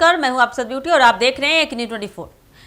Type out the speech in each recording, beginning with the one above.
नमस्कार, मैं हूं आप सब ब्यूटी और आप देख रहे हैं एक न्यूज़ 24।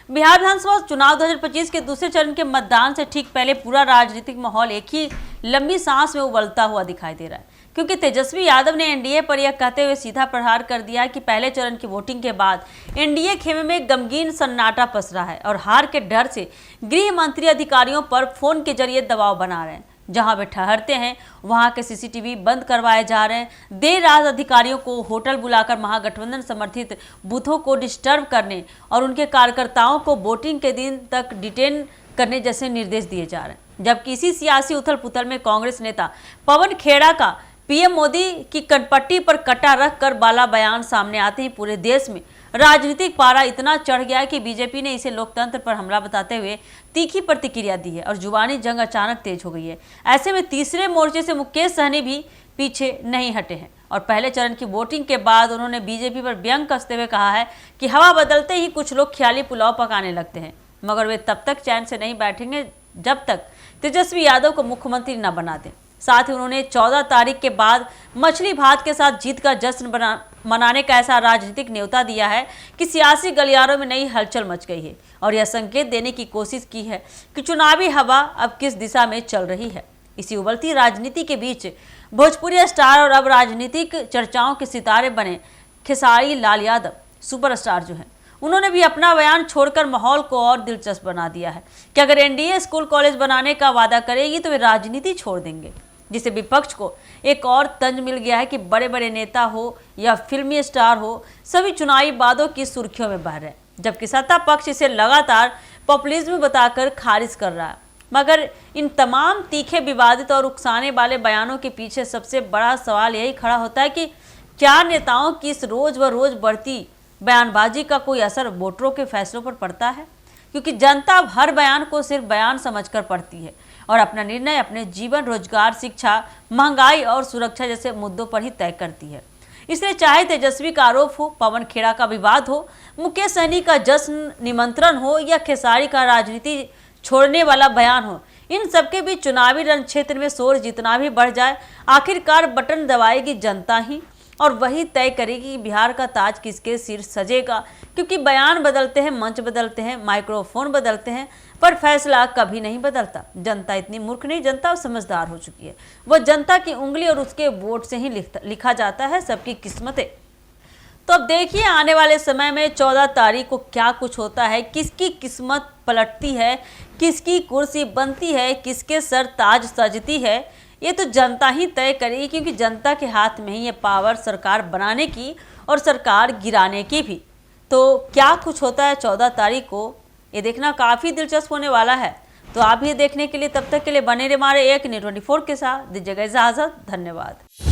बिहार विधानसभा चुनाव 2025 के दूसरे चरण के मतदान से ठीक पहले पूरा राजनीतिक माहौल एक ही लंबी सांस में उबलता हुआ दिखाई दे रहा है, क्योंकि तेजस्वी यादव ने एनडीए पर यह कहते हुए सीधा प्रहार कर दिया कि पहले चरण की वोटिंग के बाद एनडीए खेमे में गमगीन सन्नाटा पसरा है और हार के डर से गृह मंत्री अधिकारियों पर फोन के जरिए दबाव बना रहे हैं। जहां वे ठहरते हैं वहां के सीसीटीवी बंद करवाए जा रहे हैं। देर रात अधिकारियों को होटल बुलाकर महागठबंधन समर्थित बूथों को डिस्टर्ब करने और उनके कार्यकर्ताओं को वोटिंग के दिन तक डिटेन करने जैसे निर्देश दिए जा रहे हैं। जबकि इसी सियासी उथल पुथल में कांग्रेस नेता पवन खेड़ा का पीएम मोदी की कनपट्टी पर कटा रख कर बाला बयान सामने आते ही पूरे देश में राजनीतिक पारा इतना चढ़ गया है कि बीजेपी ने इसे लोकतंत्र पर हमला बताते हुए तीखी प्रतिक्रिया दी है और जुबानी जंग अचानक तेज हो गई है। ऐसे में तीसरे मोर्चे से मुकेश सहनी भी पीछे नहीं हटे हैं और पहले चरण की वोटिंग के बाद उन्होंने बीजेपी पर व्यंग कसते हुए कहा है कि हवा बदलते ही कुछ लोग ख्याली पुलाव पकाने लगते हैं, मगर वे तब तक चैन से नहीं बैठेंगे जब तक तेजस्वी यादव को मुख्यमंत्री न बना दें। साथ ही उन्होंने 14 तारीख के बाद मछली भात के साथ जीत का जश्न मनाने का ऐसा राजनीतिक न्योता दिया है कि सियासी गलियारों में नई हलचल मच गई है और यह संकेत देने की कोशिश की है कि चुनावी हवा अब किस दिशा में चल रही है। इसी उबलती राजनीति के बीच भोजपुरी स्टार और अब राजनीतिक चर्चाओं के सितारे बने खेसारी लाल यादव सुपरस्टार जो हैं, उन्होंने भी अपना बयान छोड़कर माहौल को और दिलचस्प बना दिया है कि अगर एनडीए स्कूल कॉलेज बनाने का वादा करेगी तो वे राजनीति छोड़ देंगे, जिससे विपक्ष को एक और तंज मिल गया है कि बड़े बड़े नेता हो या फिल्मी स्टार हो, सभी चुनावी वादों की सुर्खियों में बह रहे हैं, जबकि सत्ता पक्ष इसे लगातार पॉपुलिज्म बताकर खारिज कर रहा है। मगर इन तमाम तीखे, विवादित और उकसाने वाले बयानों के पीछे सबसे बड़ा सवाल यही खड़ा होता है कि क्या नेताओं की इस रोज व रोज बढ़ती बयानबाजी का कोई असर वोटरों के फैसलों पर पड़ता है? क्योंकि जनता अब हर बयान को सिर्फ बयान समझकर पढ़ती है और अपना निर्णय अपने जीवन, रोजगार, शिक्षा, महंगाई और सुरक्षा जैसे मुद्दों पर ही तय करती है। इसलिए चाहे तेजस्वी का आरोप हो, पवन खेड़ा का विवाद हो, मुकेश सहनी का जश्न निमंत्रण हो या खेसारी का राजनीति छोड़ने वाला बयान हो, इन सबके बीच चुनावी रण क्षेत्र में शोर जितना भी बढ़ जाए, आखिरकार बटन दबाएगी जनता ही और वही तय करेगी कि बिहार का ताज किसके सिर सजेगा। क्योंकि बयान बदलते हैं, मंच बदलते हैं, माइक्रोफोन बदलते हैं, पर फैसला कभी नहीं बदलता। जनता इतनी मूर्ख नहीं, जनता समझदार हो चुकी है। वह जनता की उंगली और उसके वोट से ही लिखा जाता है सबकी किस्मतें। तो अब देखिए आने वाले समय में 14 तारीख को क्या कुछ होता है, किसकी किस्मत पलटती है, किसकी कुर्सी बनती है, किसके सर ताज सजती है, ये तो जनता ही तय करेगी, क्योंकि जनता के हाथ में ही ये पावर सरकार बनाने की और सरकार गिराने की भी। तो क्या कुछ होता है 14 तारीख को, ये देखना काफ़ी दिलचस्प होने वाला है। तो आप ये देखने के लिए तब तक के लिए बने रहे हमारे एक न्यूज़ 24 के साथ। दीजिएगा इजाज़त, धन्यवाद।